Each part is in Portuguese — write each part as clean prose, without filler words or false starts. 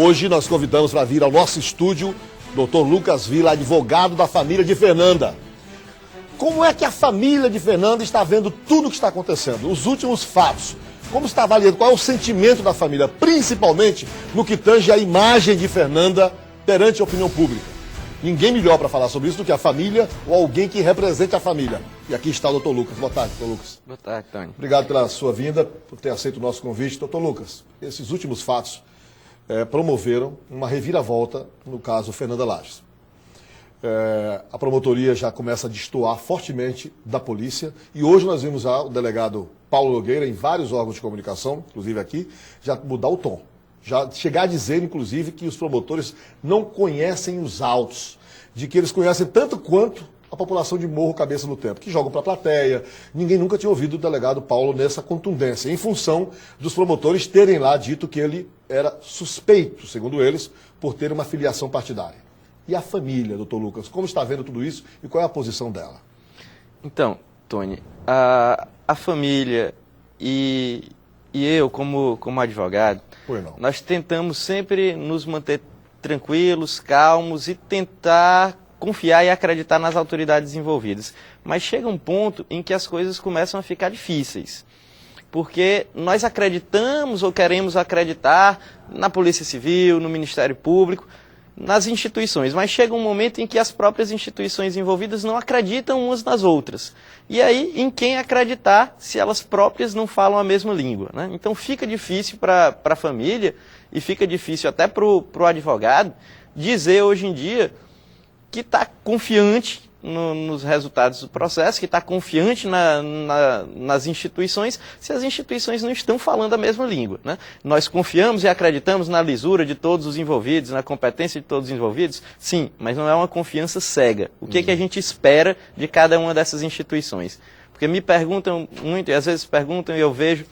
Hoje nós convidamos para vir ao nosso estúdio Dr. Lucas Villa, advogado da família de Fernanda. Como é que a família de Fernanda está vendo tudo o que está acontecendo, os últimos fatos? Como está avaliando, qual é o sentimento da família, principalmente no que tange a imagem de Fernanda perante a opinião pública? Ninguém melhor para falar sobre isso do que a família ou alguém que represente a família. E aqui está o Dr. Lucas. Boa tarde, Dr. Lucas. Boa tarde, Tony. Obrigado pela sua vinda, por ter aceito o nosso convite. Dr. Lucas, esses últimos fatos promoveram uma reviravolta no caso Fernanda Lages. A promotoria já começa a destoar fortemente da polícia e hoje nós vimos o delegado Paulo Nogueira em vários órgãos de comunicação, inclusive aqui, já mudar o tom. Já chegar a dizer, inclusive, que os promotores não conhecem os autos, de que eles conhecem tanto quanto a população de Morro Cabeça do Tempo, que jogam para a plateia. Ninguém nunca tinha ouvido o delegado Paulo nessa contundência, em função dos promotores terem lá dito que ele era suspeito, segundo eles, por ter uma filiação partidária. E a família, doutor Lucas, como está vendo tudo isso e qual é a posição dela? Então, Tony, a família e eu, como advogado, nós tentamos sempre nos manter tranquilos, calmos e tentar confiar e acreditar nas autoridades envolvidas. Mas chega um ponto em que as coisas começam a ficar difíceis. Porque nós acreditamos ou queremos acreditar na Polícia Civil, no Ministério Público, nas instituições, mas chega um momento em que as próprias instituições envolvidas não acreditam umas nas outras. E aí, em quem acreditar, se elas próprias não falam a mesma língua, né? Então fica difícil para a família e fica difícil até para o advogado dizer hoje em dia que está confiante nos resultados do processo, que está confiante nas instituições, se as instituições não estão falando a mesma língua, né? Nós confiamos e acreditamos na lisura de todos os envolvidos, na competência de todos os envolvidos, sim, mas não é uma confiança cega. O que a gente espera de cada uma dessas instituições? Porque me perguntam muito, e às vezes perguntam e eu vejo,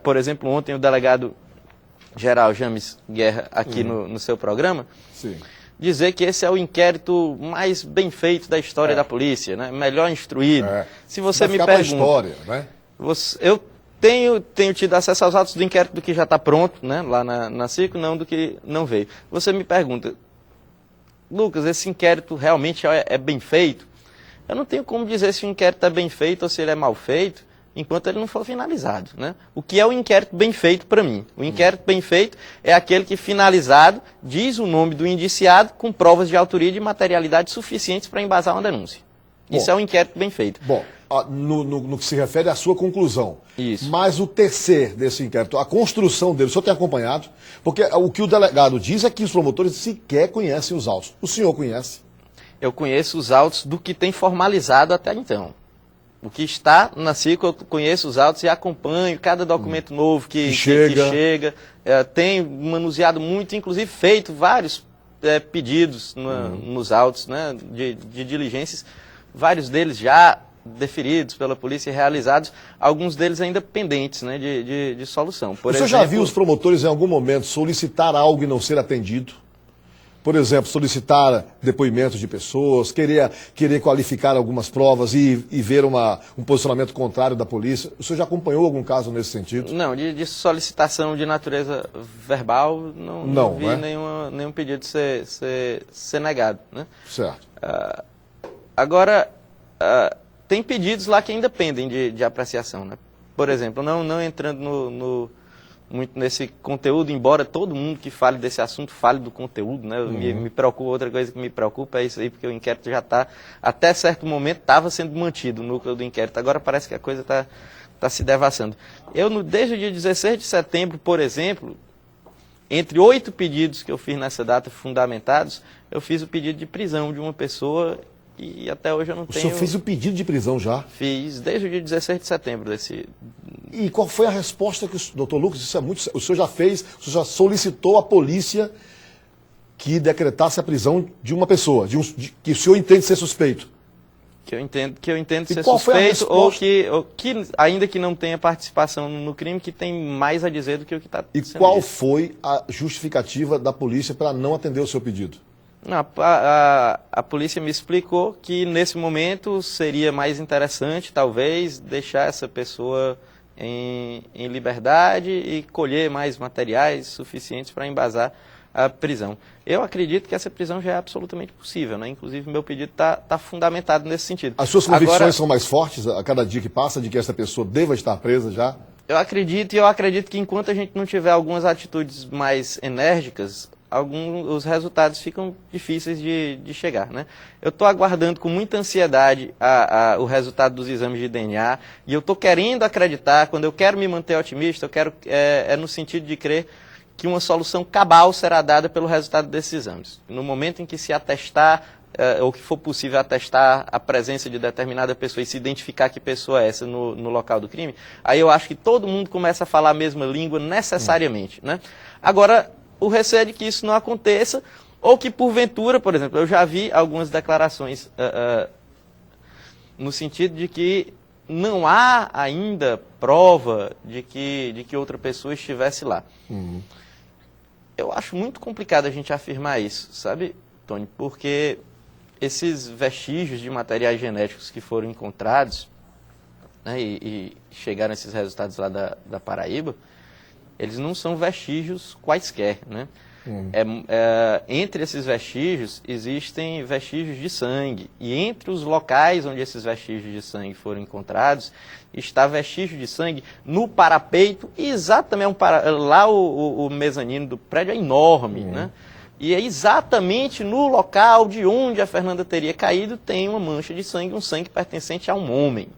por exemplo, ontem o delegado-geral James Guerra aqui no seu programa, sim, dizer que esse é o inquérito mais bem feito da história da polícia, né? Melhor instruído. Se você me pergunta, história, né? Eu tenho tido acesso aos autos do inquérito do que já está pronto, né? Lá na CICO, não do que não veio. Você me pergunta, Lucas, esse inquérito realmente é bem feito? Eu não tenho como dizer se o inquérito é bem feito ou se ele é mal feito, enquanto ele não for finalizado, né? O que é o inquérito bem feito para mim? O inquérito bem feito é aquele que, finalizado, diz o nome do indiciado com provas de autoria e de materialidade suficientes para embasar uma denúncia. Isso é um inquérito bem feito. Bom, no que se refere à sua conclusão. Isso. Mas o tecer desse inquérito, a construção dele, o senhor tem acompanhado? Porque o que o delegado diz é que os promotores sequer conhecem os autos. O senhor conhece? Eu conheço os autos do que tem formalizado até então. O que está na CICO, eu conheço os autos e acompanho cada documento novo que chega. Tenho manuseado muito, inclusive feito vários pedidos nos autos, né, de diligências, vários deles já deferidos pela polícia e realizados, alguns deles ainda pendentes, né, de solução. Por exemplo, já viu os promotores em algum momento solicitar algo e não ser atendido? Por exemplo, solicitar depoimentos de pessoas, querer qualificar algumas provas e ver um posicionamento contrário da polícia. O senhor já acompanhou algum caso nesse sentido? Não, de solicitação de natureza verbal, não vi nenhum pedido ser negado, né? Certo. Agora, tem pedidos lá que ainda pendem de apreciação, né? Por exemplo, não entrando muito nesse conteúdo, embora todo mundo que fale desse assunto fale do conteúdo, né? Me preocupa, outra coisa que me preocupa é isso aí, porque o inquérito já está, até certo momento, estava sendo mantido o núcleo do inquérito, agora parece que a coisa está se devassando. Desde o dia 16 de setembro, por exemplo, entre 8 pedidos que eu fiz nessa data fundamentados, eu fiz o pedido de prisão de uma pessoa e até hoje eu não tenho... O senhor fez o pedido de prisão já? Fiz, desde o dia 16 de setembro desse... E qual foi a resposta que o doutor Lucas, isso é muito... O senhor já fez, o senhor já solicitou à polícia que decretasse a prisão de uma pessoa, que o senhor entende ser suspeito? Que eu entendo ser suspeito ou que, ainda que não tenha participação no crime, que tem mais a dizer do que o que está sendo dito. E qual foi a justificativa da polícia para não atender o seu pedido? Não, a polícia me explicou que nesse momento seria mais interessante, talvez, deixar essa pessoa em liberdade e colher mais materiais suficientes para embasar a prisão. Eu acredito que essa prisão já é absolutamente possível, né? Inclusive, meu pedido está fundamentado nesse sentido. As suas convicções são mais fortes a cada dia que passa de que essa pessoa deva estar presa já? Eu acredito que enquanto a gente não tiver algumas atitudes mais enérgicas, os resultados ficam difíceis de chegar, né? Eu estou aguardando com muita ansiedade o resultado dos exames de DNA e eu estou querendo acreditar, quando eu quero me manter otimista, eu quero no sentido de crer que uma solução cabal será dada pelo resultado desses exames. No momento em que se atestar, ou que for possível atestar a presença de determinada pessoa e se identificar que pessoa é essa no local do crime, aí eu acho que todo mundo começa a falar a mesma língua necessariamente, né? Agora, o receio é de que isso não aconteça, ou que porventura, por exemplo, eu já vi algumas declarações no sentido de que não há ainda prova de que outra pessoa estivesse lá. Uhum. Eu acho muito complicado a gente afirmar isso, sabe, Tony? Porque esses vestígios de materiais genéticos que foram encontrados, né, e chegaram esses resultados lá da Paraíba, eles não são vestígios quaisquer, né? Entre esses vestígios, existem vestígios de sangue. E entre os locais onde esses vestígios de sangue foram encontrados, está vestígio de sangue no parapeito, exatamente lá o mezanino do prédio é enorme, né? E é exatamente no local de onde a Fernanda teria caído, tem uma mancha de sangue, um sangue pertencente a um homem.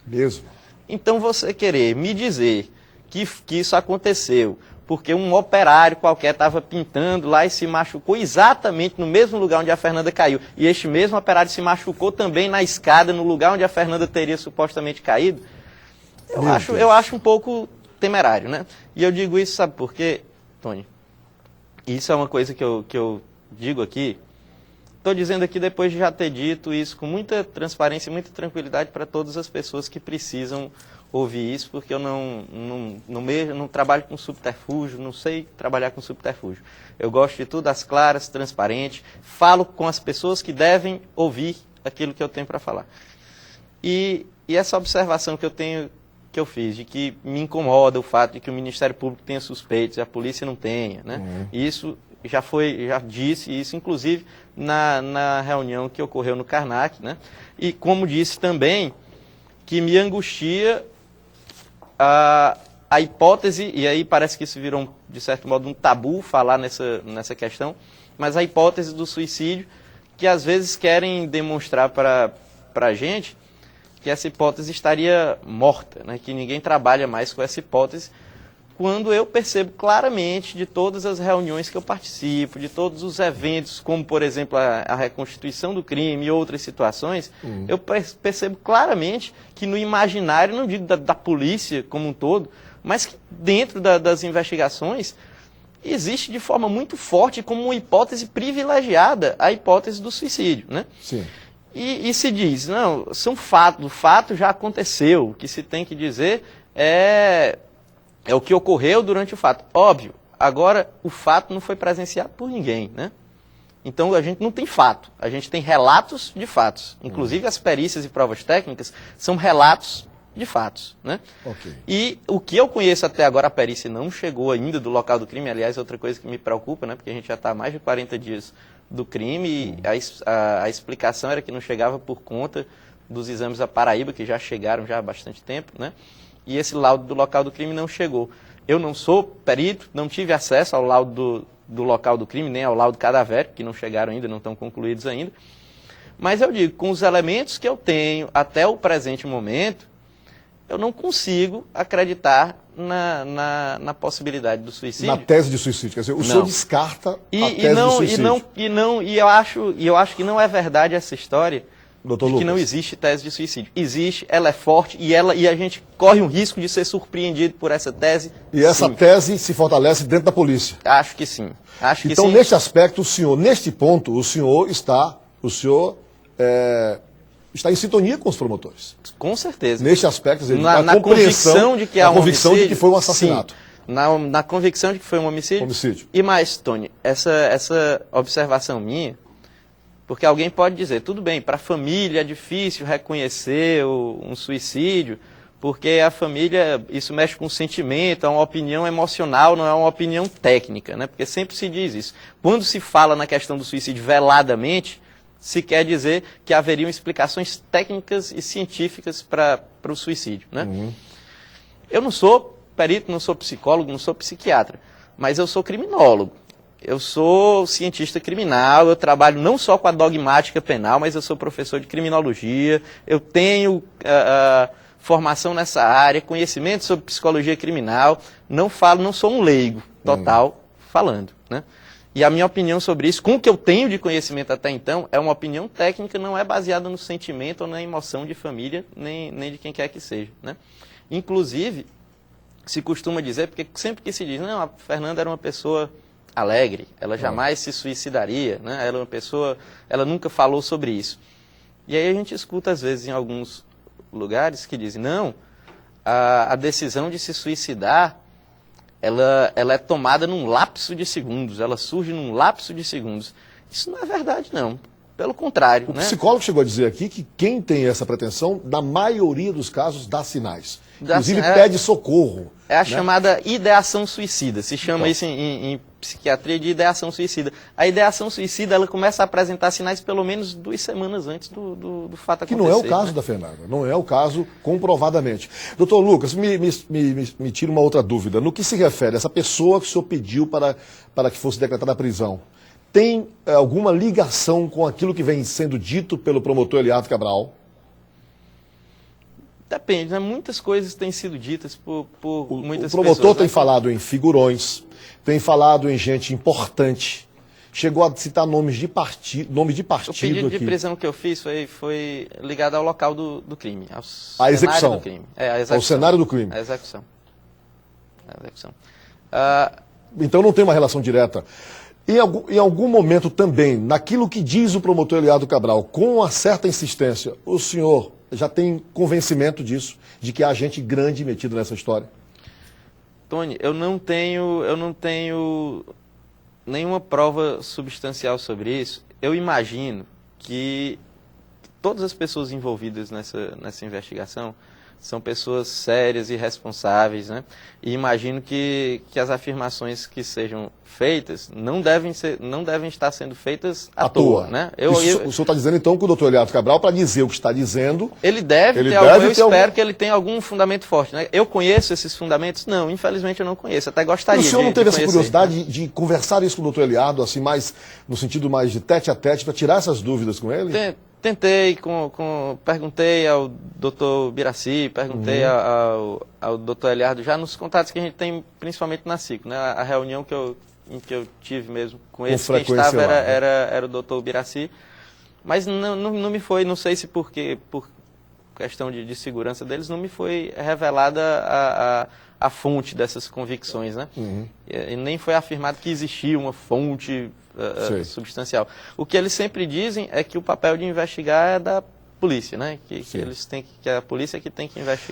Mesmo. Então você querer me dizer que isso aconteceu porque um operário qualquer estava pintando lá e se machucou exatamente no mesmo lugar onde a Fernanda caiu. E este mesmo operário se machucou também na escada, no lugar onde a Fernanda teria supostamente caído. Eu acho um pouco temerário, né? E eu digo isso, sabe por quê, Tony? Isso é uma coisa que eu digo aqui. Estou dizendo aqui depois de já ter dito isso com muita transparência e muita tranquilidade para todas as pessoas que precisam ouvir isso, porque eu não trabalho com subterfúgio, não sei trabalhar com subterfúgio. Eu gosto de tudo às claras, transparente, falo com as pessoas que devem ouvir aquilo que eu tenho para falar. E essa observação que eu fiz, de que me incomoda o fato de que o Ministério Público tenha suspeitos e a polícia não tenha, né? Isso já disse isso, inclusive, na reunião que ocorreu no Karnak, né? E como disse também, que me angustia a hipótese, e aí parece que isso virou, de certo modo, um tabu falar nessa questão, mas a hipótese do suicídio, que às vezes querem demonstrar para a gente que essa hipótese estaria morta, né? Que ninguém trabalha mais com essa hipótese, quando eu percebo claramente de todas as reuniões que eu participo, de todos os eventos, como, por exemplo, a reconstituição do crime e outras situações, eu percebo claramente que no imaginário, não digo da polícia como um todo, mas que dentro das investigações existe de forma muito forte como uma hipótese privilegiada a hipótese do suicídio, né? Sim. E se diz, não, o fato já aconteceu, o que se tem que dizer é o que ocorreu durante o fato. Óbvio, agora o fato não foi presenciado por ninguém, né? Então a gente não tem fato, a gente tem relatos de fatos. Inclusive as perícias e provas técnicas são relatos de fatos, né? Okay. E o que eu conheço até agora, a perícia não chegou ainda do local do crime, aliás, outra coisa que me preocupa, né? Porque a gente já está há mais de 40 dias do crime e a explicação era que não chegava por conta dos exames da Paraíba, que já chegaram já há bastante tempo, né? E esse laudo do local do crime não chegou. Eu não sou perito, não tive acesso ao laudo do local do crime, nem ao laudo cadavérico, que não chegaram ainda, não estão concluídos ainda. Mas eu digo, com os elementos que eu tenho até o presente momento, eu não consigo acreditar na possibilidade do suicídio. Na tese de suicídio, quer dizer, o senhor descarta a tese de suicídio. E eu acho que não é verdade essa história, Dr. Lucas, que não existe tese de suicídio. Existe, ela é forte e a gente corre um risco de ser surpreendido por essa tese. E essa tese se fortalece dentro da polícia? Acho que sim. Então, neste aspecto, neste ponto, o senhor está em sintonia com os promotores. Com certeza. Neste aspecto, na convicção de que há um convicção de que foi um assassinato. Sim. Na convicção de que foi um homicídio. E mais, Tony, essa observação minha, porque alguém pode dizer, tudo bem, para a família é difícil reconhecer um suicídio, porque a família, isso mexe com o sentimento, é uma opinião emocional, não é uma opinião técnica, né? Porque sempre se diz isso. Quando se fala na questão do suicídio veladamente, se quer dizer que haveriam explicações técnicas e científicas para o suicídio, né? Eu não sou perito, não sou psicólogo, não sou psiquiatra, mas eu sou criminólogo. Eu sou cientista criminal, eu trabalho não só com a dogmática penal, mas eu sou professor de criminologia, eu tenho formação nessa área, conhecimento sobre psicologia criminal, não sou um leigo total falando, né? E a minha opinião sobre isso, com o que eu tenho de conhecimento até então, é uma opinião técnica, não é baseada no sentimento ou na emoção de família, nem de quem quer que seja, né? Inclusive, se costuma dizer, porque sempre que se diz, não, a Fernanda era uma pessoa alegre, ela jamais se suicidaria, né? Ela é uma pessoa, ela nunca falou sobre isso. E aí a gente escuta às vezes em alguns lugares que dizem, não, a decisão de se suicidar, ela é tomada num lapso de segundos, ela surge num lapso de segundos. Isso não é verdade, não. Pelo contrário. O psicólogo chegou a dizer aqui que quem tem essa pretensão, na maioria dos casos, dá sinais. Inclusive pede socorro. É a chamada ideação suicida. Se chama isso em psiquiatria de ideação suicida. A ideação suicida, ela começa a apresentar sinais pelo menos 2 semanas antes do fato acontecer. Que não é o caso da Fernanda. Não é o caso comprovadamente. Doutor Lucas, me tira uma outra dúvida. No que se refere a essa pessoa que o senhor pediu para que fosse decretada a prisão, tem alguma ligação com aquilo que vem sendo dito pelo promotor Eliardo Cabral? Depende, né? Muitas coisas têm sido ditas por muitas pessoas. O promotor tem falado em figurões, tem falado em gente importante, chegou a citar nomes de partido O pedido de prisão que eu fiz foi ligado ao local do crime, à execução. Do crime. A execução. Ao cenário do crime. A execução. Então não tem uma relação direta. Em algum momento também, naquilo que diz o promotor Eliardo Cabral, com uma certa insistência, o senhor já tem convencimento disso, de que há gente grande metida nessa história? Tony, eu não tenho nenhuma prova substancial sobre isso. Eu imagino que todas as pessoas envolvidas nessa investigação são pessoas sérias e responsáveis, né? E imagino que as afirmações que sejam feitas não devem estar sendo feitas à toa, né? O senhor está dizendo então que o doutor Eliardo Cabral, para dizer o que está dizendo... eu espero que ele tenha algum fundamento forte, né? Eu conheço esses fundamentos? Não, infelizmente eu não conheço, até gostaria de conhecer. O senhor não teve essa curiosidade de conversar isso com o doutor Eliardo, assim, mais no sentido mais de tete a tete, para tirar essas dúvidas com ele? Tentei, perguntei ao doutor Biraci, perguntei ao doutor Eliardo, já nos contatos que a gente tem, principalmente na CICO, né? A reunião em que eu tive mesmo com ele, quem estava era o doutor Biraci, mas não me foi, não sei se por questão de segurança deles, não me foi revelada a fonte dessas convicções, né? E nem foi afirmado que existia uma fonte substancial. O que eles sempre dizem é que o papel de investigar é da polícia, né? Que a polícia é que tem que investigar.